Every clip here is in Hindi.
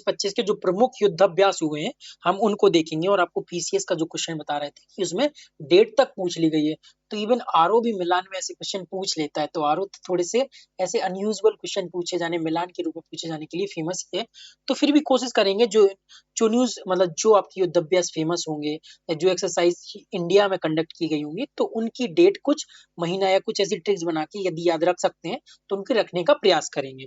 2024-25 के जो प्रमुख युद्धाभ्यास हुए हैं, हम उनको देखेंगे और आपको पीसीएस का जो क्वेश्चन बता रहे थे कि उसमें डेट तक पूछ ली गई है। तो इवन आरओ भी मिलान में ऐसे क्वेश्चन पूछ लेता है। तो आरओ थोड़े से ऐसे अनयूजुअल क्वेश्चन पूछे जाने, मिलान के रूप में पूछे जाने के लिए फेमस है। तो फिर भी कोशिश करेंगे जो जो न्यूज़ मतलब जो आपके युद्धाभ्यास फेमस होंगे या जो एक्सरसाइज इंडिया में कंडक्ट की गई होंगी, तो उनकी डेट कुछ महीना या कुछ ऐसी ट्रिक्स बना के यदि याद रख सकते हैं, तो उनके रखने का प्रयास करेंगे।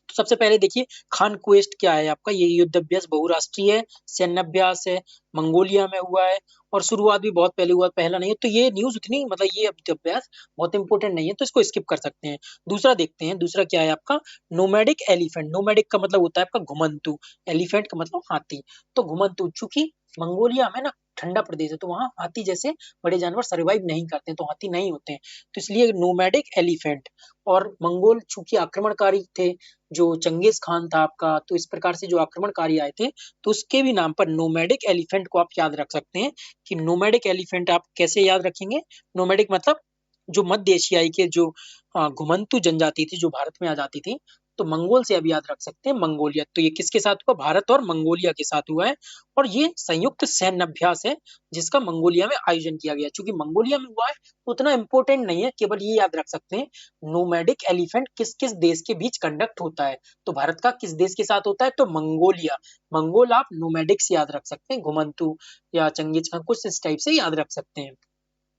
तो सबसे पहले देखिए खान क्वेस्ट क्या है आपका, ये युद्ध अभ्यास बहुराष्ट्रीय है, सैन्य अभ्यास है, मंगोलिया में हुआ है और शुरुआत भी बहुत पहले हुआ, पहला नहीं है। तो ये न्यूज उतनी मतलब ये युद्ध अभ्यास बहुत इंपॉर्टेंट नहीं है, तो इसको स्किप कर सकते हैं। दूसरा देखते हैं, दूसरा क्या है आपका नोमैडिक एलिफेंट। नोमैडिक का मतलब होता है आपका घुमंतु, एलिफेंट का मतलब हाथी। तो घुमंतु चूंकि मंगोलिया में ना ठंडा प्रदेश है, तो वहां हाथी जैसे बड़े जानवर सर्वाइव नहीं करते हैं, तो हाथी नहीं होते हैं, तो इसलिए नोमैडिक एलिफेंट। और मंगोल चूंकि आक्रमणकारी थे, जो चंगेज खान था आपका, तो इस प्रकार से जो आक्रमणकारी आए थे, तो उसके भी नाम पर नोमैडिक एलिफेंट को आप याद रख सकते हैं। कि नोमैडिक एलिफेंट आप कैसे याद रखेंगे, नोमैडिक मतलब जो मध्य एशियाई के जो घुमंतु जनजाति थी जो भारत में आ जाती थी, तो मंगोल से अब याद रख सकते हैं मंगोलिया। तो ये किसके साथ हुआ, भारत और मंगोलिया के साथ हुआ है। और ये संयुक्त सैन्य अभ्यास है जिसका मंगोलिया में आयोजन किया गया। चूंकि मंगोलिया में हुआ है उतना इंपॉर्टेंट नहीं है, केवल ये याद रख सकते हैं नोमैडिक एलिफेंट किस किस देश के बीच कंडक्ट होता है। तो भारत का किस देश के साथ होता है, तो मंगोलिया। मंगोल आप नोमैडिक से याद रख सकते हैं, घुमंतु या चंगेज खान कुछ इस टाइप से याद रख सकते हैं।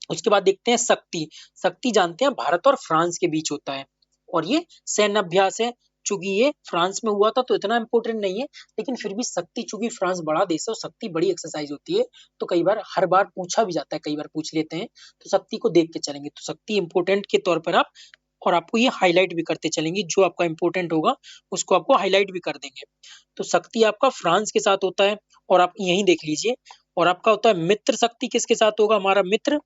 उसके बाद देखते हैं शक्ति। शक्ति जानते हैं भारत और फ्रांस के बीच होता है और ये सैन्य अभ्यास है। चूंकि ये फ्रांस में हुआ था तो इतना इंपॉर्टेंट नहीं है, लेकिन फिर भी शक्ति चूंकि फ्रांस बड़ा देश है और शक्ति बड़ी एक्सरसाइज होती है, तो कई बार हर बार पूछा भी जाता है, कई बार पूछ लेते हैं, तो शक्ति को देख के चलेंगे। तो शक्ति इंपॉर्टेंट के तौर पर आप और आपको ये हाईलाइट भी करते चलेंगे, जो आपका इंपॉर्टेंट होगा उसको आपको हाईलाइट भी कर देंगे। तो शक्ति आपका फ्रांस के साथ होता है और आप यही देख लीजिए। और आपका होता है मित्र शक्ति, किसके साथ होगा, हमारा मित्र,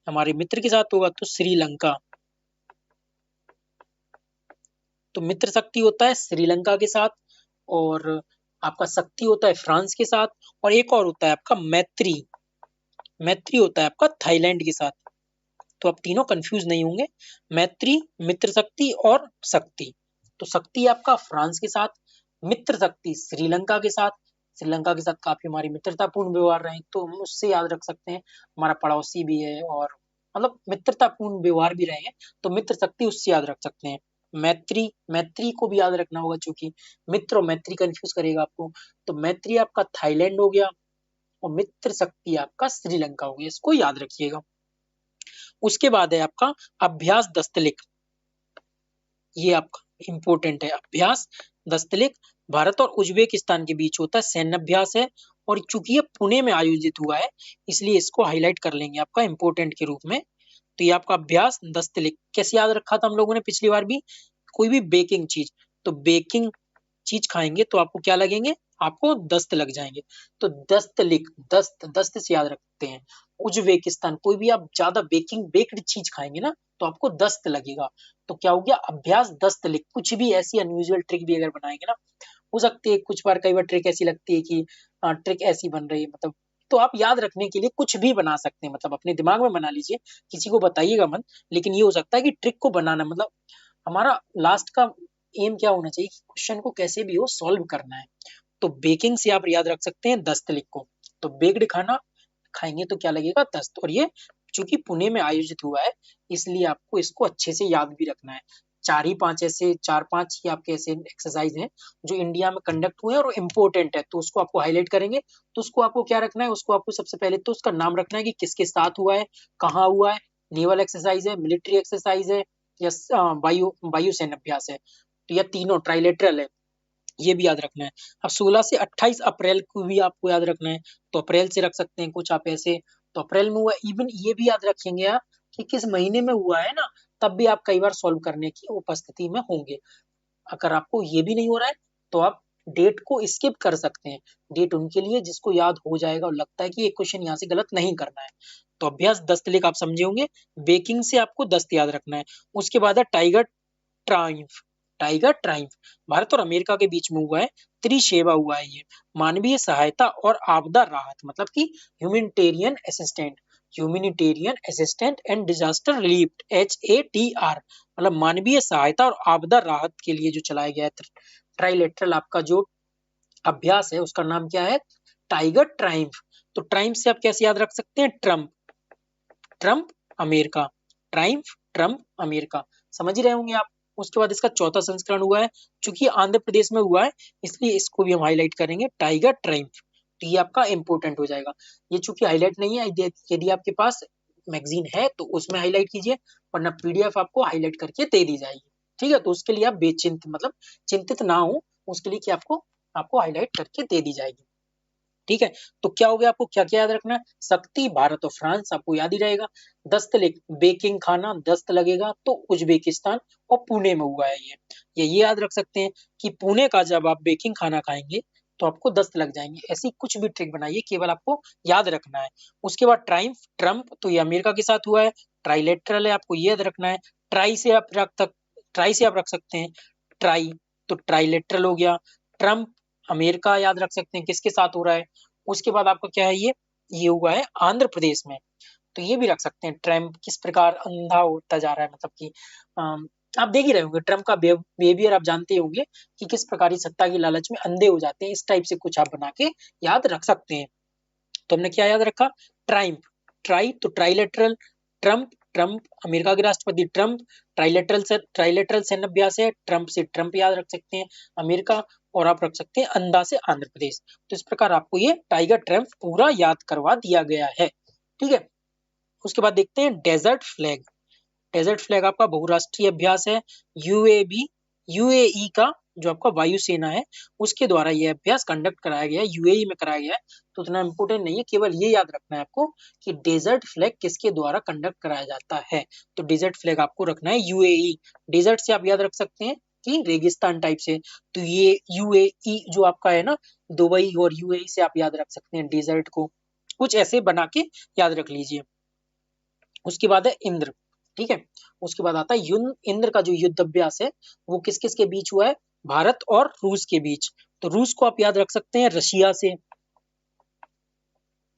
हमारे मित्र के साथ होगा तो श्रीलंका। तो मित्र शक्ति होता है श्रीलंका के साथ और आपका शक्ति होता है फ्रांस के साथ। और एक और होता है आपका मैत्री, मैत्री होता है आपका थाईलैंड के साथ। तो आप तीनों कंफ्यूज नहीं होंगे, मैत्री, मित्र शक्ति और शक्ति। तो शक्ति आपका फ्रांस के साथ, मित्र शक्ति श्रीलंका के साथ। श्रीलंका के साथ काफी हमारी मित्रतापूर्ण व्यवहार रहे, तो हम उससे याद रख सकते हैं, हमारा पड़ोसी भी है और मतलब मित्रतापूर्ण व्यवहार भी रहे हैं, तो मित्र शक्ति उससे याद रख सकते हैं। मैत्री, मैत्री को भी याद रखना होगा, क्योंकि मित्र और मैत्री कंफ्यूज करेगा आपको। तो मैत्री आपका थाईलैंड हो गया और मित्र शक्ति आपका श्रीलंका हो गया, इसको याद रखिएगा। उसके बाद है आपका अभ्यास दस्तलिक, ये आपका इंपॉर्टेंट है। अभ्यास दस्तलिक भारत और उज्बेकिस्तान के बीच होता है, सैन्य अभ्यास है और चूंकि ये पुणे में आयोजित हुआ है, इसलिए इसको हाईलाइट कर लेंगे आपका इंपॉर्टेंट के रूप में। तो ये आपका अभ्यास दस्तलिक कैसे याद रखा था हम लोगों ने पिछली बार भी, कोई भी बेकिंग चीज, तो बेकिंग चीज खाएंगे तो आपको क्या लगेंगे, आपको दस्त लग जाएंगे। तो दस्तलिक, दस्त, दस्त से याद रखते हैं। उज्बेकिस्तान, कोई भी आप ज्यादा बेकिंग बेक्ड चीज खाएंगे ना तो आपको दस्त लगेगा। तो क्या हो गया, अभ्यास दस्तलिक। कुछ भी ऐसी अनयूजुअल ट्रिक भी अगर बनाएंगे ना, हो सकती है कुछ बार कई बार ट्रिक ऐसी लगती है कि ट्रिक ऐसी बन रही है, मतलब तो आप याद रखने के लिए कुछ भी बना सकते हैं, मतलब अपने दिमाग में बना लीजिए, किसी को बताइएगा मत। लेकिन ये हो सकता है कि ट्रिक को बनाना मतलब हमारा लास्ट का एम क्या होना चाहिए कि क्वेश्चन को कैसे भी हो सॉल्व करना है। तो बेकिंग से आप याद रख सकते हैं दस्तलिक को। तो बेक्ड खाना खाएंगे तो क्या लगेगा, दस्त। और ये चूंकि पुणे में आयोजित हुआ है, इसलिए आपको इसको अच्छे से याद भी रखना है। चार ही पांच ऐसे, चार पांच ही आपके ऐसे एक्सरसाइज हैं जो इंडिया में कंडक्ट हुए हैं और इम्पोर्टेंट है, तो उसको आपको हाईलाइट करेंगे। तो उसको आपको क्या रखना है, उसको आपको सबसे पहले तो उसका नाम रखना है कि किसके साथ हुआ है, कहाँ हुआ है, नेवल एक्सरसाइज है, मिलिट्री एक्सरसाइज है या वायु वायु सैन्य अभ्यास है, तो या तीनों ट्राइलेटरल है, ये भी याद रखना है। अब 16 से 28 अप्रैल को भी आपको याद रखना है, तो अप्रैल से रख सकते हैं कुछ आप ऐसे, तो अप्रैल में हुआ। इवन ये भी याद रखेंगे आप कि किस महीने में हुआ है ना, तब भी आप कई बार सॉल्व करने की उपस्थिति में होंगे। अगर आपको ये भी नहीं हो रहा है तो आप डेट को स्किप कर सकते हैं। डेट उनके लिए जिसको याद हो जाएगा और लगता है कि ये क्वेश्चन यहाँ से गलत नहीं करना है। तो अभ्यास दस्तलेख आप समझे होंगे, बेकिंग से आपको दस्त याद रखना है। उसके बाद है tiger triumph. Tiger triumph Bharat और अमेरिका के बीच में हुआ है, त्रिशेवा हुआ है ये। मानवीय सहायता और आपदा राहत मतलब कि humanitarian assistant, humanitarian assistant and disaster relief, HATR, मतलब मानवीय सहायता और आपदा राहत के लिए जो चलाया गया है ट्राइलेटरल आपका जो अभ्यास है उसका नाम क्या है? Tiger Triumph. तो ट्रायम्फ से आप कैसे याद रख सकते हैं? Trump, Trump America, Triumph Trump America, समझ ही रहे होंगे आप। उसके बाद इसका चौथा संस्करण हुआ है, चूंकि आंध्र प्रदेश में हुआ है इसलिए इसको भी हम हाईलाइट करेंगे, टाइगर ट्रायम्फ। तो ये आपका इंपोर्टेंट हो जाएगा। ये चूंकि हाईलाइट नहीं है, यदि आपके पास मैगजीन है तो उसमें हाईलाइट कीजिए, वरना पीडीएफ आपको हाईलाइट करके दे दी जाएगी। ठीक है, तो उसके लिए आप बेचिंत मतलब चिंतित ना हो, उसके लिए कि आपको आपको हाईलाइट करके दे दी जाएगी। ठीक है, तो क्या हो गया, आपको क्या क्या याद रखना है? शक्ति, भारत और फ्रांस आपको याद ही रहेगा। दस्त बेकिंग खाना, दस्त लगेगा तो उज्बेकिस्तान और पुणे में हुआ है ये याद रख सकते हैं कि पुणे का जब आप बेकिंग खाना खाएंगे तो आपको दस्त लग जाएंगे। ऐसी कुछ भी ट्रिक बनाइए, केवल आपको याद रखना है। उसके बाद ट्राइम्फ ट्रम्प, तो ये अमेरिका के साथ हुआ है। ट्राइलेटरल है, आपको ये याद रखना है। ट्राई से आप रख सकते हैं, ट्राई, तो ट्राइलेटरल हो गया। ट्रम्प अमेरिका याद रख सकते हैं किसके साथ हो रहा है। उसके बाद आपका क्या है, ये हुआ है आंध्र प्रदेश में, तो ये भी रख सकते हैं। ट्रम्प किस प्रकार अंधा होता जा रहा है, मतलब कि आप देख ही रहे होंगे ट्रम्प का बिहेवियर, आप जानते होंगे कि किस प्रकार सत्ता की लालच में अंधे हो जाते हैं। इस टाइप से कुछ आप बना के याद रख सकते हैं। तो हमने क्या याद रखा? ट्राइम्फ, ट्राई तो ट्राइलेटरल, ट्रम्प ट्रम्प अमेरिका के राष्ट्रपति ट्रम्प, ट्राइलेटरल सैन्य अभ्यास है, ट्रम्प से ट्रम्प याद रख सकते हैं अमेरिका, और आप रख सकते हैं अंधा से आंध्र प्रदेश। तो इस प्रकार आपको ये टाइगर ट्रम्प पूरा याद करवा दिया गया है। ठीक है, उसके बाद देखते हैं डेजर्ट फ्लैग। डेजर्ट फ्लैग आपका बहुराष्ट्रीय अभ्यास है। यूएबी यूएई का जो आपका वायुसेना है उसके द्वारा यह अभ्यास कंडक्ट कराया गया है, यूएई में कराया गया है। तो उतना इंपोर्टेंट नहीं है, केवल ये याद रखना है आपको कि डेजर्ट फ्लैग किसके द्वारा कंडक्ट कराया जाता है। तो डेजर्ट फ्लैग आपको रखना है यूएई। डेजर्ट से आप याद रख सकते हैं कि रेगिस्तान टाइप से, तो ये यूएई जो आपका है ना, दुबई और यूएई से आप याद रख सकते हैं डेजर्ट को, कुछ ऐसे बना के याद रख लीजिए। उसके बाद है इंद्र। ठीक है, उसके बाद आता है इंद्र का जो युद्ध अभ्यास है वो किस किस के बीच हुआ है? भारत और रूस के बीच। तो रूस को आप याद रख सकते हैं रशिया से,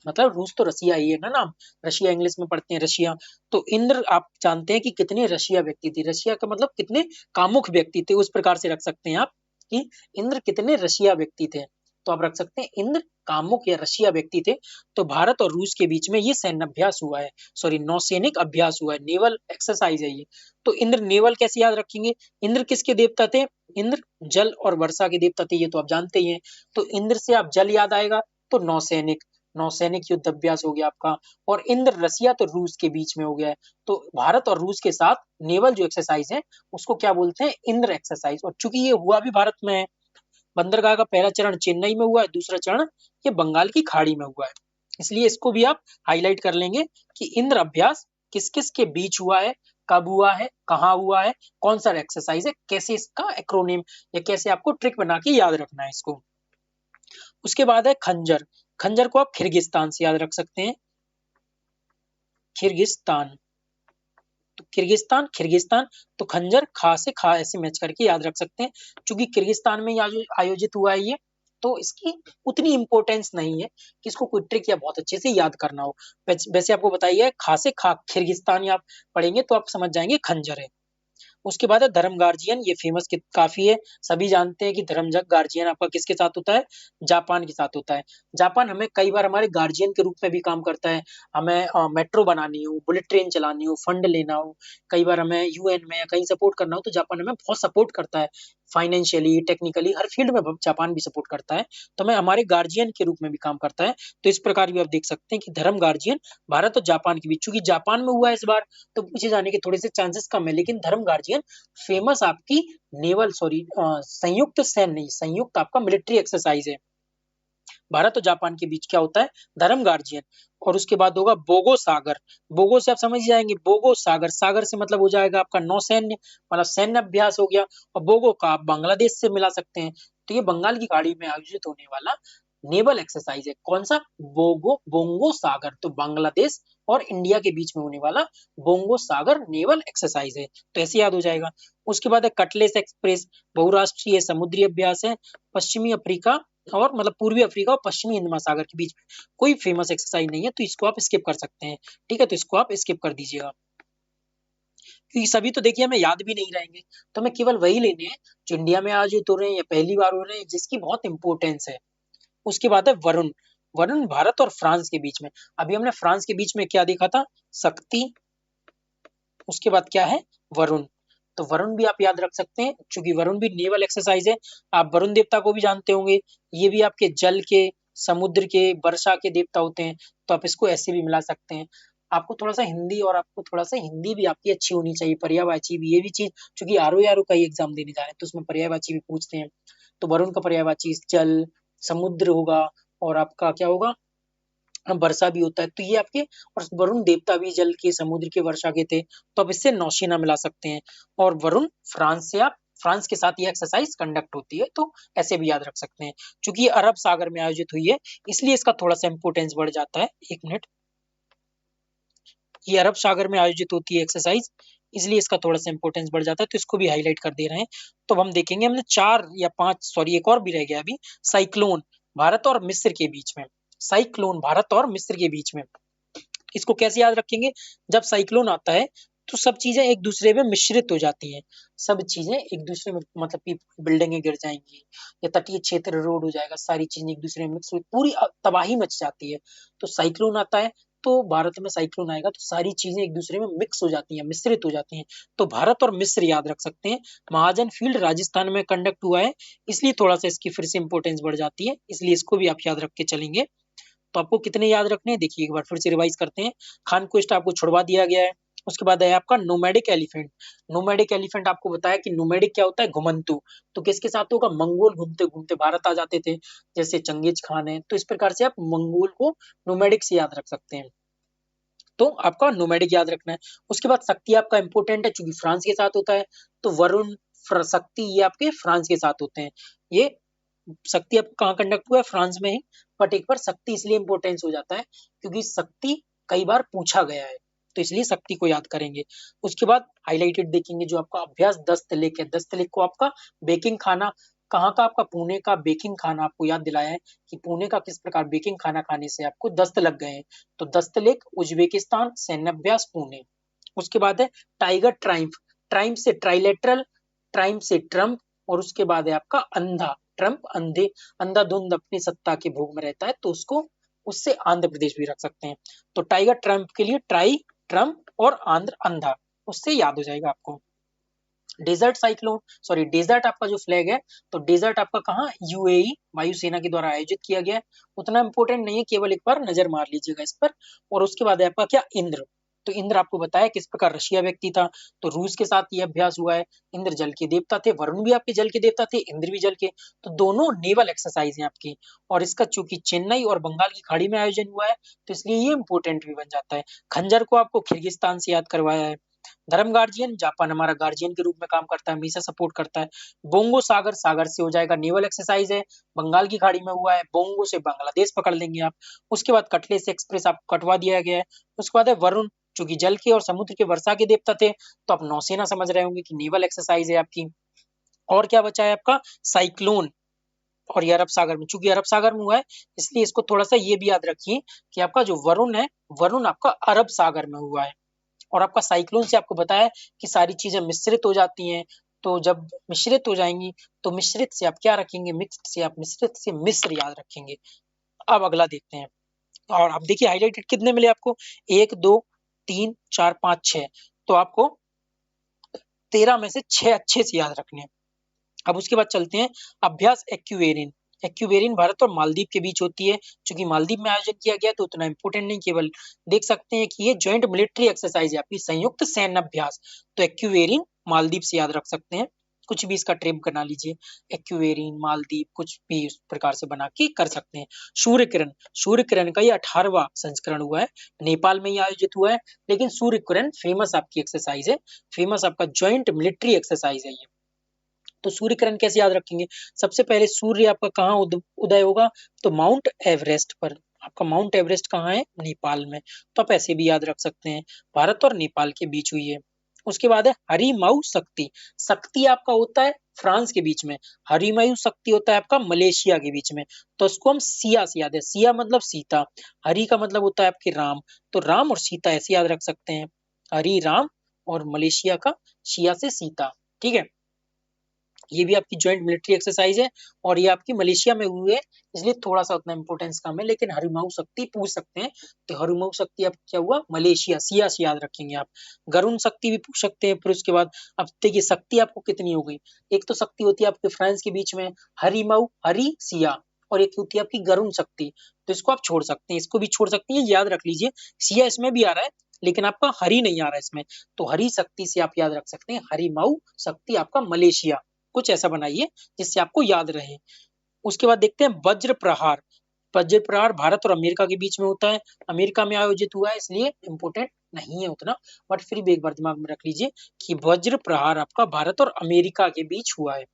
मतलब रूस तो रसिया ही है ना नाम, रशिया इंग्लिश में पढ़ते हैं रशिया। तो इंद्र आप जानते हैं कि कितने रशिया व्यक्ति थे, रशिया का मतलब कितने कामुक व्यक्ति थे, उस प्रकार से रख सकते हैं आप कि इंद्र कितने रशिया व्यक्ति थे। तो आप रख सकते हैं इंद्र कामुक या रशिया व्यक्ति थे। तो भारत और रूस के बीच में ये सैन्य अभ्यास हुआ है, सॉरी नौसैनिक अभ्यास हुआ है, नेवल एक्सरसाइज है ये। तो इंद्र नेवल कैसे याद रखेंगे? इंद्र किसके देवता थे? इंद्र जल और वर्षा के देवता थे, ये तो आप जानते ही हैं। तो इंद्र से आप जल याद आएगा तो नौसैनिक, नौसैनिक युद्ध अभ्यास हो गया आपका। और इंद्र रसिया तो रूस के बीच में हो गया है। तो भारत और रूस के साथ नेवल जो एक्सरसाइज है उसको क्या बोलते हैं? इंद्र एक्सरसाइज। और चूंकि ये हुआ भी भारत में है, बंदरगाह का पहला चरण चेन्नई में हुआ है, दूसरा चरण ये बंगाल की खाड़ी में हुआ है, इसलिए इसको भी आप हाईलाइट कर लेंगे कि इंद्र अभ्यास किस किस के बीच हुआ है, कब हुआ है, कहाँ हुआ है, कौन सा एक्सरसाइज है, कैसे इसका एक्रोनिम या कैसे आपको ट्रिक बना के याद रखना है इसको। उसके बाद है खंजर। खंजर को आप किर्गिस्तान से याद रख सकते हैं, किर्गिस्तान, तो किर्गिस्तान किर्गिस्तान, तो खंजर खा से खा ऐसे मैच करके याद रख सकते हैं। चूंकि किर्गिस्तान में आयोजित हुआ है ये, तो इसकी उतनी इंपॉर्टेंस नहीं है कि इसको कोई ट्रिक या बहुत अच्छे से याद करना हो। वैसे आपको बताइए खा से खा किर्गिस्तान आप पढ़ेंगे तो आप समझ जाएंगे खंजर है। उसके बाद है धर्म गार्जियन, ये फेमस काफी है, सभी जानते हैं कि धर्म गार्जियन आपका किसके साथ होता है? जापान के साथ होता है। जापान हमें कई बार हमारे गार्जियन के रूप में भी काम करता है। हमें मेट्रो बनानी हो, बुलेट ट्रेन चलानी हो, फंड लेना हो, कई बार हमें यूएन में या कहीं सपोर्ट करना हो, तो जापान हमें बहुत सपोर्ट करता है, फाइनेंशियली, टेक्निकली, हर फील्ड में जापान भी सपोर्ट करता है। तो हमें हमारे गार्जियन के रूप में भी काम करता है। तो इस प्रकार भी आप देख सकते हैं कि धर्म गार्जियन भारत और जापान के बीच, चूंकि जापान में हुआ है इस बार तो पूछे जाने के थोड़े से चांसेस कम है, लेकिन धर्म गार्जियन फेमस आपकी नेवल, सॉरी संयुक्त सैन्य नहीं, संयुक्त आपका मिलिट्री एक्सरसाइज है। भारत और जापान के बीच क्या होता है? धर्म गार्जियन। और उसके बाद होगा बोगो सागर। बोगो से आप समझ जाएंगे, बोगो सागर, सागर से मतलब हो जाएगा आपका नौसैन्य, मतलब सैन्य अभ्यास हो गया। और बोगो का आप बांग्लादेश से मिला सकते हैं। तो ये बंगाल की खाड़ी में आयोजित होने वाला नेवल एक्सरसाइज है। कौन सा? बोंगो सागर, तो बांग्लादेश और इंडिया के बीच में होने वाला बोंगो सागर नेवल एक्सरसाइज है। तो ऐसे याद हो जाएगा। उसके बाद है कटलेस एक्सप्रेस, बहुराष्ट्रीय समुद्री अभ्यास है, पश्चिमी अफ्रीका और मतलब पूर्वी अफ्रीका और पश्चिमी हिंद महासागर के बीच में, कोई फेमस एक्सरसाइज नहीं है, तो इसको आप स्किप कर सकते हैं। ठीक है, तो इसको आप स्किप कर दीजिएगा। क्योंकि सभी तो देखिए हमें याद भी नहीं रहेंगे, तो हमें केवल वही लेने हैं जो इंडिया में आयोजित हो रहे हैं या पहली बार हो रहे हैं, जिसकी बहुत इंपॉर्टेंस है। उसके बाद है वरुण। वरुण भारत और फ्रांस के बीच में। अभी हमने फ्रांस के बीच में क्या देखा था? शक्ति। उसके बाद क्या है? वरुण। तो वरुण भी आप याद रख सकते हैं, क्योंकि वरुण भी नेवल एक्सरसाइज है। आप वरुण देवता को भी जानते होंगे, ये भी आपके जल के, समुद्र के, वर्षा के देवता होते हैं, तो आप इसको ऐसे भी मिला सकते हैं। आपको थोड़ा सा हिंदी, और आपको थोड़ा सा हिंदी भी आपकी अच्छी होनी चाहिए, पर्यायवाची भी, ये भी चीज, क्योंकि आरओ का ही एग्जाम देने जा रहे हैं, तो उसमें पर्यायवाची भी पूछते हैं। तो वरुण का पर्यायवाची जल, समुद्र होगा, और आपका क्या होगा? वर्षा भी होता है, तो ये आपके, और वरुण देवता भी जल के, समुद्र के, वर्षा के थे, तो आप इससे नौसेना मिला सकते हैं। और वरुण फ्रांस से, आप फ्रांस के साथ ये एक्सरसाइज कंडक्ट होती है, तो ऐसे भी याद रख सकते हैं। क्योंकि ये अरब सागर में आयोजित हुई है, इसलिए इसका थोड़ा सा इंपोर्टेंस बढ़ जाता है। एक मिनट, ये अरब सागर में आयोजित होती है एक्सरसाइज, इसलिए इसका थोड़ा सा इंपोर्टेंस बढ़ जाता है, तो इसको भी हाईलाइट कर दे रहे हैं। तो अब हम देखेंगे, हमने 4 या 5, सॉरी एक और भी रह गया अभी, साइक्लोन भारत और मिस्र के बीच में। साइक्लोन भारत और मिस्र के बीच में, इसको कैसे याद रखेंगे? जब साइक्लोन आता है तो सब चीजें एक दूसरे में मिश्रित हो जाती हैं। सब चीजें एक दूसरे में, मतलब कि बिल्डिंगें गिर जाएंगी, या तटीय क्षेत्र रोड हो जाएगा, सारी चीजें एक दूसरे में मिक्स हो, पूरी तबाही मच जाती है। तो साइक्लोन आता है, तो भारत में साइक्लोन आएगा तो सारी चीजें एक दूसरे में मिक्स हो जाती हैं, मिश्रित हो जाती हैं। तो भारत और मिस्र याद रख सकते हैं। महाजन फील्ड राजस्थान में कंडक्ट हुआ है, इसलिए थोड़ा सा इसकी फिर से इंपोर्टेंस बढ़ जाती है, इसलिए इसको भी आप याद रख के चलेंगे। तो आपको कितने याद रखने हैं, देखिए एक बार फिर से रिवाइज करते हैं। खान क्वेस्ट आपको छुड़वा दिया गया है। उसके बाद है आपका नोमैडिक एलिफेंट। नोमैडिक एलिफेंट आपको बताया कि नोमैडिक क्या होता है? घुमंतु। तो किसके साथ होगा? मंगोल घूमते घूमते भारत आ जाते थे, जैसे चंगेज खान है, तो इस प्रकार से आप मंगोल को नोमैडिक से याद रख सकते हैं। तो आपका नोमैडिक याद रखना है। उसके बाद शक्ति आपका इंपोर्टेंट है, चूंकि फ्रांस के साथ होता है, तो वरुण, शक्ति, ये आपके फ्रांस के साथ होते हैं। ये शक्ति अब कहाँ कंडक्ट हुआ है? फ्रांस में ही। बट एक बार शक्ति इसलिए इंपोर्टेंस हो जाता है क्योंकि शक्ति कई बार पूछा गया है, तो इसलिए शक्ति को याद करेंगे। उसके बाद हाईलाइटेड देखेंगे, जो आपका अभ्यास दस्तलेख है। दस्तलेख को आपका बेकिंग खाना, कहाँ का? आपका पुणे का बेकिंग खाना आपको याद दिलाया है कि पुणे का किस प्रकार बेकिंग खाना खाने से आपको दस्त लग गए हैं। तो दस्तलेख उज्बेकिस्तान, सैन्याभ्यास पुणे। उसके बाद है टाइगर ट्राइम्फ। ट्राइम्फ से ट्राइलेटरल, ट्राइम्फ से ट्रम्प, और उसके बाद है आपका अंधा। ट्रम्प अंधे, अंधाधुंध अपनी सत्ता के भोग में रहता है, तो उसको, उससे आंध्र प्रदेश भी रख सकते हैं। तो टाइगर ट्रम्प के लिए ट्राई, ट्रम्प और आंध्र अंधा, उससे याद हो जाएगा आपको। डेजर्ट साइक्लोन, सॉरी डेजर्ट आपका जो फ्लैग है, तो डेजर्ट आपका कहाँ? यूएई वायुसेना के द्वारा आयोजित किया गया है। उतना इंपॉर्टेंट नहीं है, केवल एक बार नजर मार लीजिएगा इस पर। और उसके बाद है आपका क्या? इंद्र। तो इंद्र आपको बताया किस प्रकार रशिया व्यक्ति था, तो रूस के साथ ये अभ्यास हुआ है। इंद्र जल के देवता थे, वरुण भी आपके जल के देवता थे, इंद्र भी जल के, तो दोनों नेवल एक्सरसाइज हैं आपकी। और इसका चूंकि चेन्नई और बंगाल की खाड़ी में आयोजन हुआ है, तो इसलिए ये इंपॉर्टेंट भी बन जाता है। खंजर को आपको किर्गिस्तान से याद करवाया है। धर्म गार्जियन, जापान हमारा गार्जियन के रूप में काम करता है, हमेशा सपोर्ट करता है। बोंगो सागर, सागर से हो जाएगा, नेवल एक्सरसाइज है, बंगाल की खाड़ी में हुआ है, बोंगो से बांग्लादेश पकड़ लेंगे आप। उसके बाद कटलेस एक्सप्रेस आपको कटवा दिया गया है। उसके बाद है वरुण, जो कि जल के और समुद्र के वर्षा के देवता थे, तो आप नौसेना समझ रहे होंगे कि नेवल एक्सरसाइज है आपकी। और क्या बचा है आपका? साइक्लोन। और ये अरब सागर में, चूंकि अरब सागर में हुआ है, इसलिए इसको थोड़ा सा ये भी याद रखिए कि आपका जो वरुण है, वरुण आपका अरब सागर में हुआ है। और आपका साइक्लोन से आपको बताया कि सारी चीजें मिश्रित हो जाती हैं, तो जब मिश्रित हो जाएंगी, तो मिश्रित से आप क्या रखेंगे? मिक्स्ड से आप मिश्रित से मिस्र याद रखेंगे। अब अगला देखते हैं। और आप देखिए हाईलाइटेड कितने मिले आपको? 1 2 3 4 5 6, तो आपको 13 में से 6 अच्छे से याद रखने हैं। अब उसके बाद चलते हैं अभ्यास एक्यूवेरिन। एक्यूवेरिन भारत और मालदीव के बीच होती है, क्योंकि मालदीव में आयोजन किया गया तो उतना इंपोर्टेंट नहीं, केवल देख सकते हैं कि ये जॉइंट मिलिट्री एक्सरसाइज है आपकी, संयुक्त सैन्य अभ्यास। तो एक्यूवेरिन मालदीव से याद रख सकते हैं, कुछ भी इसका ट्रेप बना लीजिए, एक्यूवेरिन मालदीव, कुछ भी उस प्रकार से बना के कर सकते हैं। सूर्य किरण, सूर्य किरण का ये 18वां संस्करण हुआ है, नेपाल में ही आयोजित हुआ है। लेकिन सूर्य किरण फेमस आपकी एक्सरसाइज है, फेमस आपका जॉइंट मिलिट्री एक्सरसाइज है ये। तो सूर्य किरण कैसे याद रखेंगे? सबसे पहले सूर्य आपका कहाँ उदय होगा? तो माउंट एवरेस्ट पर। आपका माउंट एवरेस्ट कहाँ है? नेपाल में। तो आप ऐसे भी याद रख सकते हैं, भारत और नेपाल के बीच हुई है। उसके बाद है हरिमाऊ शक्ति। शक्ति आपका होता है फ्रांस के बीच में, हरिमाऊ शक्ति होता है आपका मलेशिया के बीच में। तो इसको हम सिया से याद है, सिया मतलब सीता, हरि का मतलब होता है आपके राम, तो राम और सीता ऐसे याद रख सकते हैं, हरि राम और मलेशिया का शिया से सीता। ठीक है, ये भी आपकी ज्वाइंट मिलिट्री एक्सरसाइज है और ये आपकी मलेशिया में हुई है, इसलिए थोड़ा सा उतना इंपॉर्टेंस कम है, लेकिन हरिमाऊ शक्ति पूछ सकते हैं। तो हरिमाऊ शक्ति आपका क्या हुआ, मलेशिया, सिया से याद रखेंगे आप। गरुण शक्ति भी पूछ सकते हैं। फिर उसके बाद अब देखिए शक्ति आपको कितनी हो गई, एक तो शक्ति होती है आपके फ्रांस के बीच में हरिमाऊ, हरि सिया, और एक होती है आपकी गरुण शक्ति। तो इसको आप छोड़ सकते हैं, इसको भी छोड़ सकते हैं, याद रख लीजिए। सिया इसमें भी आ रहा है लेकिन आपका हरि नहीं आ रहा है इसमें, तो हरि शक्ति से आप याद रख सकते हैं हरिमाऊ शक्ति आपका मलेशिया। कुछ ऐसा बनाइए जिससे आपको याद रहे। उसके बाद देखते हैं वज्र प्रहार। वज्र प्रहार भारत और अमेरिका के बीच में होता है, अमेरिका में आयोजित हुआ है इसलिए इंपोर्टेंट नहीं है उतना, बट फिर भी एक बार दिमाग में रख लीजिए कि वज्र प्रहार आपका भारत और अमेरिका के बीच हुआ है।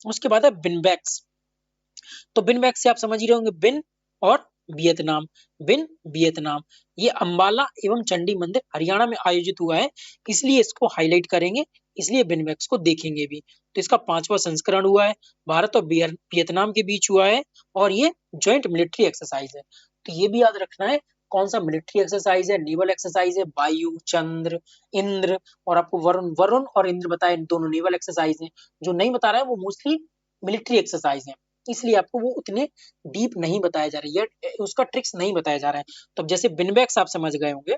उसके बाद है बिनबैक्स। तो बिनबैक्स से आप समझ ही रहे होंगे, बिन और वियतनाम, बिन वियतनाम। ये अंबाला एवं चंडी मंदिर हरियाणा में आयोजित हुआ है, इसलिए इसको हाईलाइट करेंगे, इसलिए बिनबैक्स को देखेंगे भी। तो इसका 5वां संस्करण हुआ है, भारत और वियतनाम के बीच हुआ है और ये ज्वाइंट मिलिट्री एक्सरसाइज है। तो ये भी याद रखना है कौन सा मिलिट्री एक्सरसाइज है, नेवल एक्सरसाइज है। वायु, चंद्र, इंद्र और आपको वरुण, वरुण और इंद्र बताए, दोनों नेवल एक्सरसाइज है। जो नहीं बता रहा है वो मोस्टली मिलिट्री एक्सरसाइज है, इसलिए आपको वो उतने डीप नहीं बताया जा रहा है, उसका ट्रिक्स नहीं बताया जा रहा है। तो अब जैसे बिनबैक्स आप समझ गए होंगे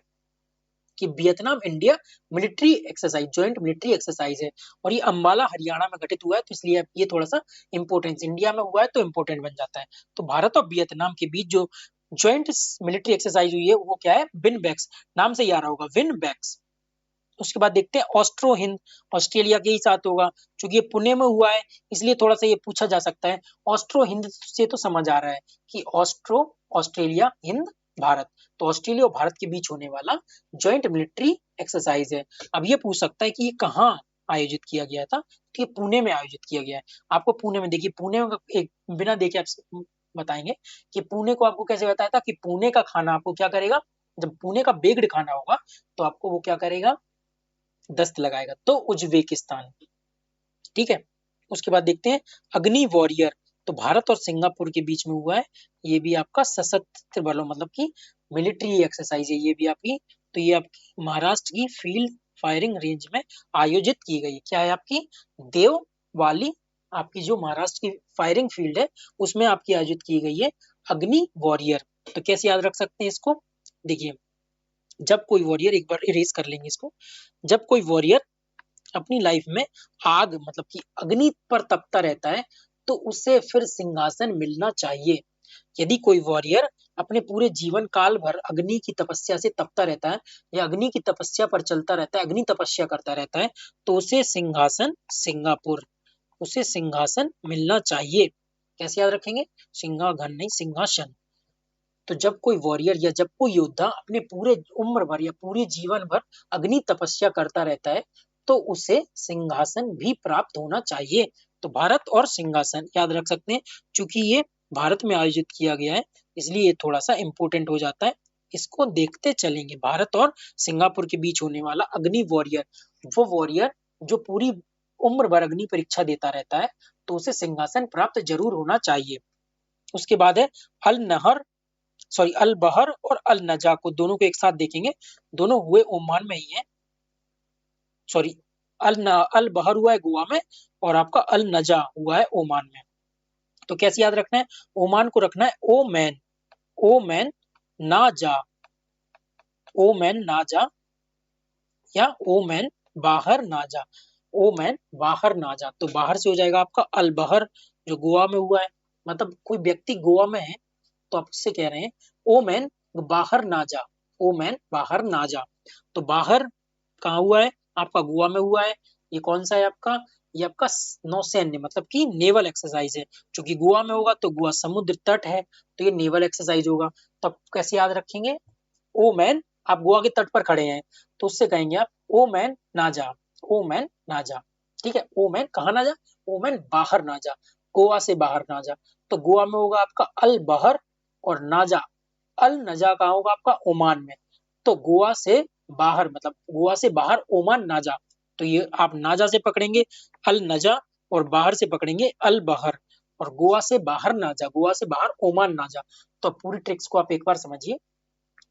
कि Vietnam India military exercise, joint military exercise है और ये अंबाला हरियाणा में घटित हुआ है, तो इसलिए ये थोड़ा सा इंपोर्टेंस, इंडिया में हुआ है तो इंपोर्टेंट बन जाता है। तो भारत और वियतनाम के बीच जो ज्वाइंट मिलिट्री एक्सरसाइज हुई है वो क्या है, बिनबैक्स, नाम से ही आ रहा होगा विनबैक्स। उसके बाद देखते हैं ऑस्ट्रो हिंद, ऑस्ट्रेलिया के ही साथ होगा, क्योंकि ये पुणे में हुआ है इसलिए थोड़ा सा ये पूछा जा सकता है। ऑस्ट्रो हिंद से तो समझ आ रहा है कि ऑस्ट्रो, ऑस्ट्रेलिया, हिंद, भारत, तो ऑस्ट्रेलिया और भारत के बीच होने वाला ज्वाइंट मिलिट्री एक्सरसाइज है। अब ये पूछ सकता है कि ये कहाँ आयोजित किया गया था, तो ये पुणे में आयोजित किया गया है। आपको पुणे में, देखिए पुणे में एक बिना देखे आप बताएंगे कि पुणे को आपको कैसे बताया था कि पुणे का खाना आपको क्या करेगा, जब पुणे का बेक्ड खाना होगा तो आपको वो क्या करेगा, दस्त लगाएगा। तो उज्बेकिस्तान। ठीक है, उसके बाद देखते हैं अग्नि वॉरियर। तो भारत और सिंगापुर के बीच में हुआ है, ये भी आपका सशस्त्र बलों मतलब कि मिलिट्री एक्सरसाइज है ये भी आपकी। तो ये आपकी महाराष्ट्र की फील्ड फायरिंग रेंज में आयोजित की गई। क्या है आपकी, देववाली, आपकी जो महाराष्ट्र की फायरिंग फील्ड है उसमें आपकी आयोजित की गई है अग्नि वॉरियर। तो कैसे याद रख सकते हैं इसको, देखिए जब कोई वॉरियर, एक बार इरेज कर लेंगे इसको, जब कोई वॉरियर अपनी लाइफ में आग मतलब कि अग्नि पर तपता रहता है तो उसे फिर सिंहासन मिलना चाहिए। यदि कोई वॉरियर अपने पूरे जीवन काल भर अग्नि की तपस्या से तपता रहता है या अग्नि की तपस्या पर चलता रहता है, अग्नि तपस्या करता रहता है, तो उसे सिंहासन, सिंगापुर, उसे सिंहासन मिलना चाहिए। कैसे याद रखेंगे, सिंहाघन नहीं, सिंहासन। तो जब कोई वॉरियर या जब कोई योद्धा अपने पूरे उम्र भर या पूरे जीवन भर अग्नि तपस्या करता रहता है तो उसे सिंहासन भी प्राप्त होना चाहिए। तो भारत और सिंहासन याद रख सकते हैं, क्योंकि ये भारत में आयोजित किया गया है इसलिए ये थोड़ा सा इंपॉर्टेंट हो जाता है। इसको देखते चलेंगे, भारत और सिंगापुर के बीच होने वाला अग्नि वॉरियर, वो वॉरियर जो पूरी उम्र भर अग्नि परीक्षा देता रहता है तो उसे सिंहासन प्राप्त जरूर होना चाहिए। उसके बाद है अल नहर, सॉरी अल बहर और अल नजा, को दोनों को एक साथ देखेंगे, दोनों हुए ओमान में ही है। सॉरी, अल बहर हुआ है गोवा में और आपका अल नजा हुआ है ओमान में। तो कैसे याद रखना है, ओमान को रखना है ओ मैन, ओ मैन ना जा, ओ मैन ना जा या ओ मैन बाहर ना जा, ओ मैन बाहर ना जा। तो बाहर से हो जाएगा आपका अल बहर जो गोवा में हुआ है, मतलब कोई व्यक्ति गोवा में है तो आप उससे कह रहे हैं ओ मैन बाहर ना जा, ओ मैन बाहर ना जा। तो बाहर कहाँ हुआ है, आपका गोवा में हुआ है। ये कौन सा है आपका, ये आपका नौसैन्य मतलब कि नेवल एक्सरसाइज है, क्योंकि गोवा में होगा तो गोवा समुद्र तट है तो ये नेवल एक्सरसाइज होगा। तो आप कैसे याद रखेंगे, ओ मैन, आप गोवा के तट पर खड़े हैं तो उससे कहेंगे आप ओ मैन ना जा, ओ मैन ना जा। ठीक है, ओ मैन कहाँ ना जा, ओ मैन बाहर ना जा, गोवा से बाहर ना जा। तो गोवा में होगा आपका अल बहर और नाजा, अल नजा कहाँ होगा आपका ओमान में। तो गोवा से बाहर मतलब गोवा से बाहर ओमान नाजा, तो ये आप नाजा से पकड़ेंगे अल नजा और बाहर से पकड़ेंगे अल बहर, और गोवा से बाहर नाजा, गोवा से बाहर ओमान नाजा। तो पूरी ट्रिक्स को आप एक बार समझिए,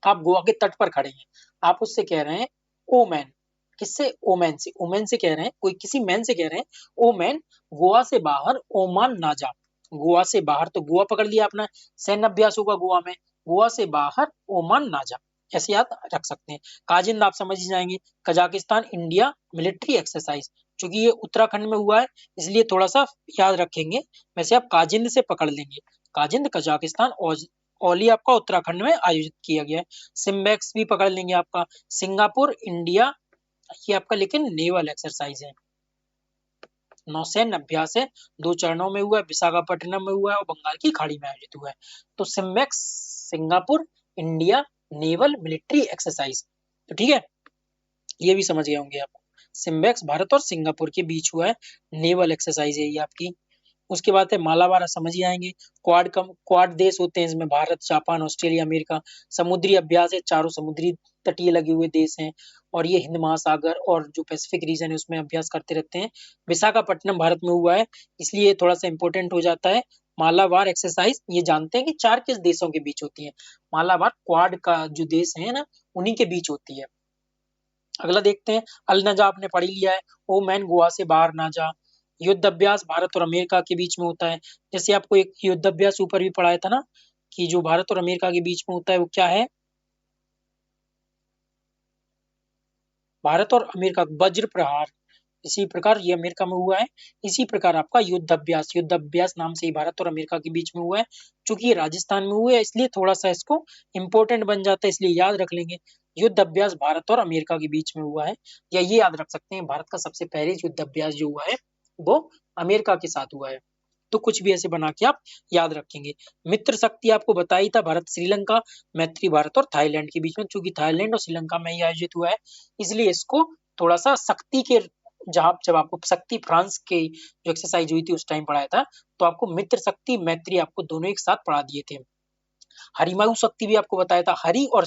आप गोवा के तट पर खड़े हैं, आप उससे कह रहे हैं ओ मैन, किससे? ओमान से। ओमान से कह रहे हैं, कोई किसी मैन से कह रहे हैं, ओ मैन गोवा से बाहर ओमान ना जा। गोवा से बाहर तो गोवा पकड़ लिया अपना, सैन्य अभ्यास होगा गोवा में, गोवा से बाहर ओमान ना जा, ऐसे याद रख सकते हैं। काजिंद आप समझ ही जाएंगे, कजाकिस्तान इंडिया मिलिट्री एक्सरसाइज, क्योंकि ये उत्तराखंड में हुआ है इसलिए थोड़ा सा याद रखेंगे, वैसे आप काजिंद से पकड़ लेंगे। काजिंद कजाकिस्तान, ओली आपका उत्तराखंड में आयोजित किया गया है। सिम्बेक्स भी पकड़ लेंगे आपका, सिंगापुर इंडिया, ये आपका लेकिन नेवल एक्सरसाइज है, नौसैन्य अभ्यास है, 2 चरणों में हुआ है, विशाखापट्टनम में हुआ है और बंगाल की खाड़ी में आयोजित हुआ है। तो SIMBEX Singapore India naval military exercise, तो ठीक है, ये भी समझ गए होंगे आप। सिम्बेक्स भारत और सिंगापुर के बीच हुआ है, नेवल एक्सरसाइज है ये आपकी। उसके बाद है मालाबार, समझ ही आएंगे, क्वाड देश होते हैं इसमें, भारत जापान ऑस्ट्रेलिया अमेरिका। समुद्री अभ्यास है, चारों समुद्री तटीय लगे हुए देश हैं और ये हिंद महासागर और जो पैसिफिक रीजन है उसमें अभ्यास करते रहते हैं। विशाखापट्टनम भारत में हुआ है इसलिए थोड़ा सा इंपॉर्टेंट हो जाता है। मालाबार एक्सरसाइज ये जानते हैं कि 4 किस देशों के बीच होती है, मालाबार क्वाड का जो देश है ना उन्हीं के बीच होती है। अगला देखते हैं, अल नजा आपने पढ़ लिया है, ओ मैन गोवा से बाहर ना जा। युद्ध अभ्यास भारत और अमेरिका के बीच में होता है, जैसे आपको एक युद्ध अभ्यास ऊपर भी पढ़ाया था ना कि जो भारत और अमेरिका के बीच में होता है वो क्या है, भारत और अमेरिका वज्र प्रहार। इसी प्रकार ये अमेरिका में हुआ है, इसी प्रकार आपका युद्ध अभ्यास नाम से ही भारत और अमेरिका के बीच में हुआ है। चूंकि ये राजस्थान में हुआ है इसलिए थोड़ा सा इसको इंपॉर्टेंट बन जाता है, इसलिए याद रख लेंगे, युद्ध अभ्यास भारत और अमेरिका के बीच में हुआ है। या ये याद रख सकते हैं, भारत का सबसे पहले युद्ध अभ्यास जो हुआ है वो अमेरिका के साथ हुआ है। तो कुछ भी ऐसे बना के आप याद रखेंगे। मित्र शक्ति आपको बताई था, भारत श्रीलंका, मैत्री भारत और थाईलैंड के बीच में, चूंकि थाईलैंड और श्रीलंका में ही आयोजित हुआ है इसलिए इसको थोड़ा सा शक्ति के, जहां जब आपको शक्ति फ्रांस के जो एक्सरसाइज हुई थी उस टाइम पढ़ाया था, तो आपको मित्र शक्ति मैत्री आपको दोनों एक साथ पढ़ा दिए थे। हरिमायु शक्ति भी आपको बताया था, हरि और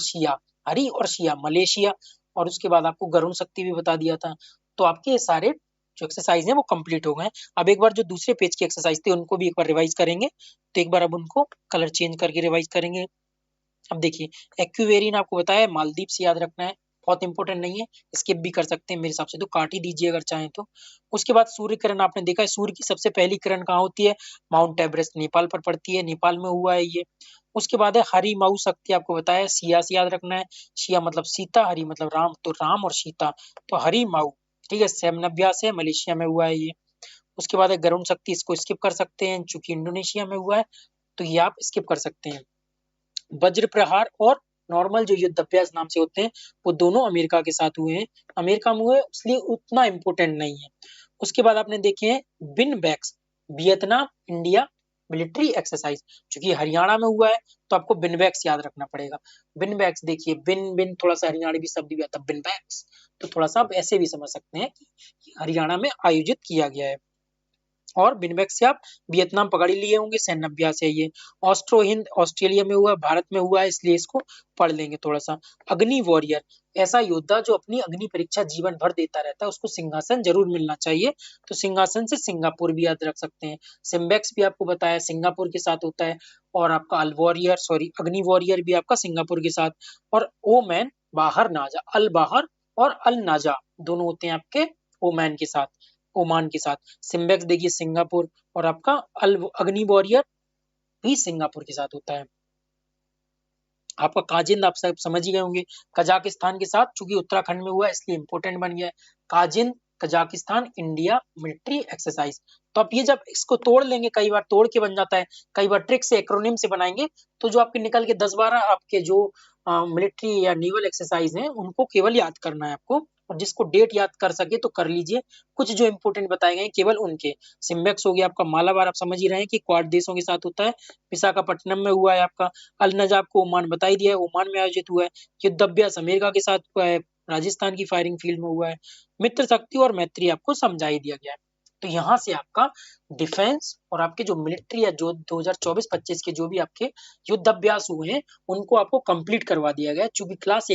शिया मलेशिया, और उसके बाद आपको गरुण शक्ति भी बता दिया था। तो आपके सारे जो एक्सरसाइज हैं वो कंप्लीट हो गए। अब एक बार जो दूसरे पेज की एक्सरसाइज थी उनको भी एक बार रिवाइज करेंगे, तो एक बार अब उनको कलर चेंज करके रिवाइज करेंगे। अब देखिए, एक्यूवेरियन आपको बताया मालदीव से याद रखना है, बहुत इंपॉर्टेंट नहीं है, स्किप भी कर सकते हैं मेरे हिसाब से, तो काट ही दीजिए अगर चाहें तो। उसके बाद सूर्य किरण आपने देखा है, सूर्य की सबसे पहली किरण कहाँ होती है, माउंट एवरेस्ट नेपाल पर पड़ती है, नेपाल में हुआ है ये। उसके बाद है हरि माऊ शक्ति आपको बताया, सिया से याद रखना है, शिया मतलब सीता, हरि मतलब राम, तो राम और सीता, तो हरि माऊ, ठीक है। सैन्याभ्यास है, मलेशिया में हुआ है ये। उसके बाद है गरुण शक्ति, इसको स्किप कर सकते हैं चूंकि इंडोनेशिया में हुआ है, तो ये आप स्किप कर सकते हैं। वज्र प्रहार और नॉर्मल जो युद्ध अभ्यास नाम से होते हैं वो दोनों अमेरिका के साथ हुए हैं, अमेरिका में हुए इसलिए उतना इंपॉर्टेंट नहीं है। उसके बाद आपने देखे हैं बिन बैक्स, वियतनाम इंडिया मिलिट्री एक्सरसाइज, क्योंकि हरियाणा में हुआ है तो आपको बिनबैक्स याद रखना पड़ेगा। बिनबैक्स देखिए, बिन बिन थोड़ा सा हरियाणवी शब्द भी आता है, बिनबैक्स, तो थोड़ा सा आप ऐसे भी समझ सकते हैं कि हरियाणा में आयोजित किया गया है। और बिनबैक से आप वियतनाम पकड़ ही लिए होंगे, सैन्य अभ्यास है ये। ऑस्ट्रो हिंद ऑस्ट्रेलिया में हुआ, भारत में हुआ है इसलिए इसको पढ़ लेंगे थोड़ा सा। अग्नि वॉरियर, ऐसा योद्धा जो अपनी अग्नि परीक्षा जीवन भर देता रहता है, उसको सिंहासन जरूर मिलना चाहिए, तो सिंहासन से सिंगापुर भी याद रख सकते हैं। सिम्बेक्स भी आपको बताया सिंगापुर के साथ होता है, और आपका अल वॉरियर सॉरी अग्नि वॉरियर भी आपका सिंगापुर के साथ। और ओमैन बाहर नाजा, अल बाहर और अल नाजा दोनों होते हैं आपके ओमान के साथ, ओमान के साथ। सिम्बेक्स देखिए सिंगापुर, और आपका अल अग्नि वॉरियर भी सिंगापुर के साथ होता है। आपका काजिंद आप सब समझ ही गए होंगे, कजाकिस्तान के साथ, चूंकि उत्तराखंड में हुआ है इसलिए इंपॉर्टेंट बन गया है। Kazind Kazakhstan India military exercise, तो आप ये जब इसको तोड़ लेंगे, कई बार तोड़ के बन जाता है, कई बार ट्रिक से एक्रोनिम से बनाएंगे, तो जो आपके निकल के 10-12 आपके जो मिलिट्री या नेवल एक्सरसाइज हैं उनको केवल याद करना है आपको, और जिसको डेट याद कर सके तो कर लीजिए। कुछ जो इंपॉर्टेंट बताए गए केवल उनके, सिम्बेक्स हो गया आपका, मालाबार आप समझ ही रहे हैं कि क्वाड देशों के साथ होता है, विशाखापट्टनम में हुआ है आपका, अल नजाब को ओमान बता ही दिया है, ओमान में आयोजित हुआ है। युद्ध अभ्यास अमेरिका के साथ हुआ है, राजस्थान की फायरिंग फील्ड में हुआ है। मित्र शक्ति और मैत्री आपको समझा ही दिया गया है। तो यहाँ से आपका डिफेंस और आपके जो मिलिट्री या जो 2024-25 के जो भी आपके युद्ध अभ्यास हुए हैं उनको आपको कंप्लीट करवा दिया गया, चूंकि क्लास